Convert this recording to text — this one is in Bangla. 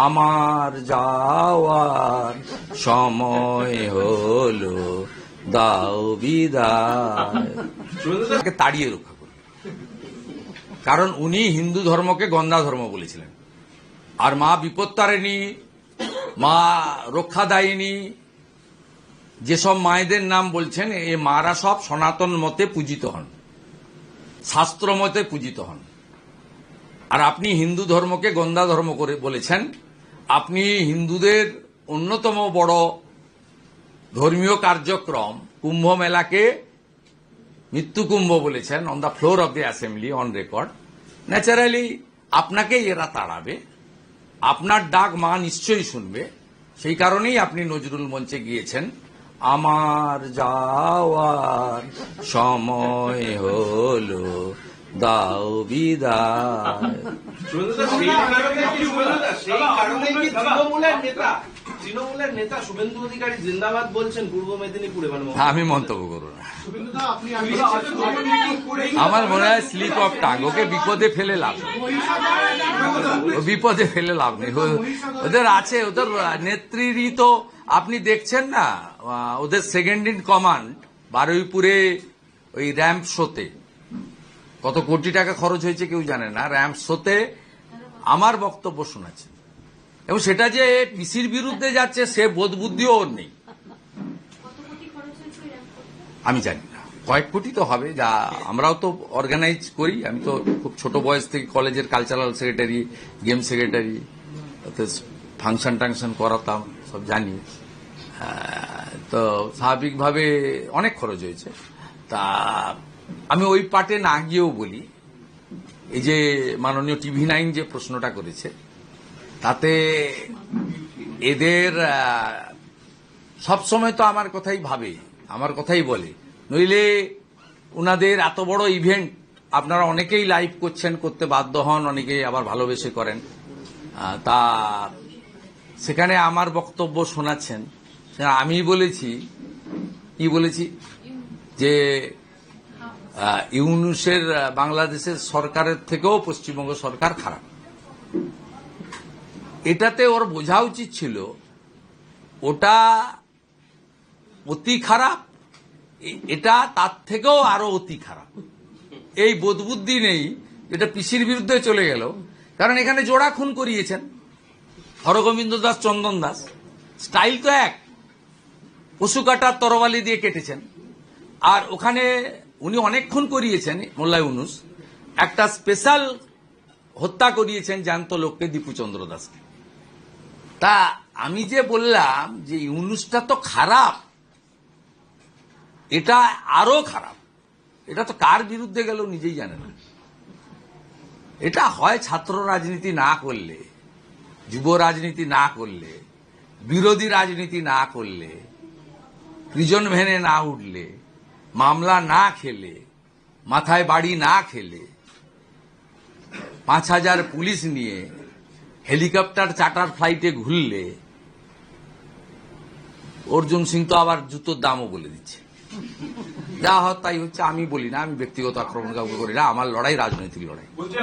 আমার যাওয়ার সময় হলো, দাও বিদায়। তাড়িয়ে রক্ষা করুন, কারণ উনি হিন্দু ধর্মকে গন্ধা ধর্ম বলেছিলেন। আর মা বিপত্তারিণী, মা রক্ষাদায়িনী, যেসব মায়েদের নাম বলছেন, এ মারা সব সনাতন মতে পূজিত হন, শাস্ত্র মতে পূজিত হন। আর আপনি হিন্দু ধর্মকে গন্ধা ধর্ম করে বলেছেন। আপনি হিন্দুদের অন্যতম বড় ধর্মীয় কার্যক্রম কুম্ভ মেলাকে মৃত্যু কুম্ভ বলেছেন, on the floor of the assembly, on record. Naturally আপনাকেই এরা তাড়াবে, আপনার ডাক মা নিশ্চয়ই শুনবে। সেই কারণেই আপনি নজরুল মঞ্চে গিয়েছেন, আমার যাওয়ার সময় হলো, দাও বিদায়। তৃণমূলের নেতা শুভেন্দু অধিকারী জিন্দাবাদ বলছেন পূর্ব মেদিনীপুরে। আমি মন্তব্য করব না, আমার মনে হয় স্লিপ অফ টাং। ওকে বিপদে ফেলে লাভ নেই, বিপদে ফেলে লাভ নেই। ওদের আছে, ওদের নেত্রীরই তো আপনি দেখছেন না, ওদের সেকেন্ড ইন কমান্ড বারুইপুরে ওই র্যাম্প শোতে কত কোটি টাকা খরচ হয়েছে কেউ জানে না। র্যাম্প শোতে আমার বক্তব্য শোনাচ্ছে, এবং সেটা যে পিসির বিরুদ্ধে যাচ্ছে সে বোধ বুদ্ধিও ওর নেই। আমি জানি না, কয়েক কোটি তো হবে। যা আমরাও তো অর্গানাইজ করি, আমি তো খুব ছোট বয়স থেকে কলেজের cultural secretary, game secretary, function টাংশন করাতাম, সব জানি। তো স্বাভাবিকভাবে অনেক খরচ হয়েছে। তা আমি ওই পার্টে না গিয়েও বলি, এই যে মাননীয় TV9 যে প্রশ্নটা করেছে, তাতে এদের সবসময় তো আমার কথাই ভাবে, আমার কথাই বলে। নইলে উনাদের এত বড় ইভেন্ট আপনারা অনেকেই লাইভ করছেন, করতে বাধ্য হন, অনেকেই আবার ভালোবেসে করেন। তা সেখানে আমার বক্তব্য শোনাচ্ছেন। আমি বলেছি, কি বলেছি, যে ইউনূসের বাংলাদেশের সরকারের থেকেও পশ্চিমবঙ্গ সরকার খারাপ। এটাতে ওর বোঝা উচিত ছিল ওটা অতি খারাপ, এটা তার থেকেও আরো অতি খারাপ। এই বোধবুদ্ধি নেই, যেটা পিসির বিরুদ্ধে চলে গেল। কারণ এখানে জোড়া খুন করিয়েছেন, হরগোবিন্দ দাস, চন্দন দাস, স্টাইল তো এক, পশু কাটার তরবালি দিয়ে কেটেছেন। আর ওখানে উনি অনেক খুন করিয়েছেন, মোল্লা ইউনূস একটা স্পেশাল হত্যা করিয়েছেন জ্যান্ত লোককে, দীপুচন্দ্র দাসকে। তা আমি যে বললাম যে ইউনূসটা তো খারাপ, এটা আরো খারাপ। এটা তো কার বিরুদ্ধে গেল নিজেই জানে না। এটা হয় ছাত্র রাজনীতি না করলে, যুব রাজনীতি না করলে, বিরোধী রাজনীতি না করলে, প্রিজন ভ্যানে না উঠলে, মামলা না খেলে, মাথায় বাড়ি না খেলে, 5000 পুলিশ নিয়ে হেলিকপ্টার চার্টার ফ্লাইটে ঘুরলে। অর্জুন সিং তো আবার জুতোর দামও বলে দিচ্ছে। যা হয় তাই হচ্ছে, আমি বলি না, আমি ব্যক্তিগত আক্রমণ কাউকে করি না। আমার লড়াই রাজনৈতিক লড়াই।